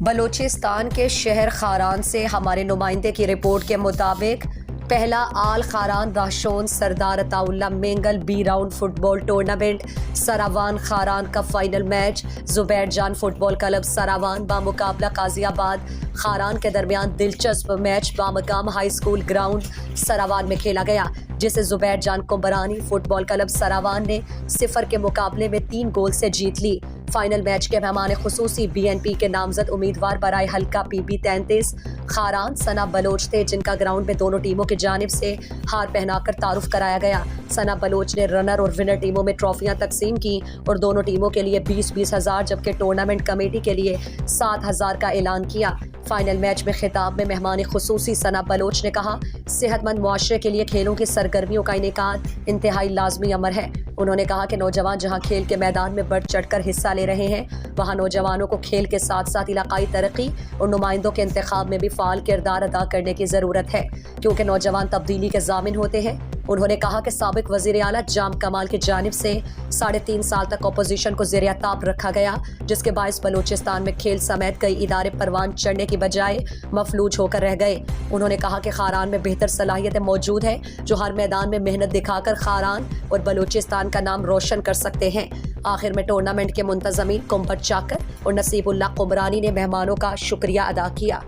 بلوچستان کے شہر خاران سے ہمارے نمائندے کی رپورٹ کے مطابق پہلا آل خاران راشون Sardar Ata Ullah Mengal B round football tournament Sarawan Kharan کا final match Zubair Jan football club Sarawan بامقابلہ قاضی آباد خاران کے درمیان دلچسپ میچ بامقام ہائی اسکول گراؤنڈ سراوان میں کھیلا گیا، جسے زبیر جان کمبرانی فٹ بال کلب سراوان نے 0 کے مقابلے میں 3 گول سے جیت لی۔ فائنل میچ کے مہمان خصوصی بی این پی کے نامزد امیدوار برائے حلقہ پی پی 33 خاران ثنا بلوچ تھے، جن کا گراؤنڈ میں دونوں ٹیموں کی جانب سے ہار پہنا کر تعارف کرایا گیا۔ ثنا بلوچ نے رنر اور ونر ٹیموں میں ٹرافیاں تقسیم کی اور دونوں ٹیموں کے لیے 20-20 ہزار جبکہ ٹورنامنٹ کمیٹی کے لیے 7,000 کا اعلان کیا۔ فائنل میچ میں خطاب میں مہمان خصوصی ثنا بلوچ نے کہا، صحت مند معاشرے کے لیے کھیلوں کی سرگرمیوں کا انعقاد انتہائی لازمی امر ہے۔ انہوں نے کہا کہ نوجوان جہاں کھیل کے میدان میں بڑھ چڑھ کر حصہ لے رہے ہیں، وہاں نوجوانوں کو کھیل کے ساتھ ساتھ علاقائی ترقی اور نمائندوں کے انتخاب میں بھی فعال کردار ادا کرنے کی ضرورت ہے، کیونکہ نوجوان تبدیلی کے ضامن ہوتے ہیں۔ انہوں نے کہا کہ سابق وزیر اعلیٰ جام کمال کی جانب سے 3.5 سال تک اپوزیشن کو زیر طاق رکھا گیا، جس کے باعث بلوچستان میں کھیل سمیت کئی ادارے پروان چڑھنے کی بجائے مفلوج ہو کر رہ گئے۔ انہوں نے کہا کہ خاران میں بہتر صلاحیتیں موجود ہیں جو ہر میدان میں محنت دکھا کر خاران اور بلوچستان کا نام روشن کر سکتے ہیں۔ آخر میں ٹورنامنٹ کے منتظمین کمبر چاکر اور نصیب اللہ قمرانی نے مہمانوں کا شکریہ ادا کیا۔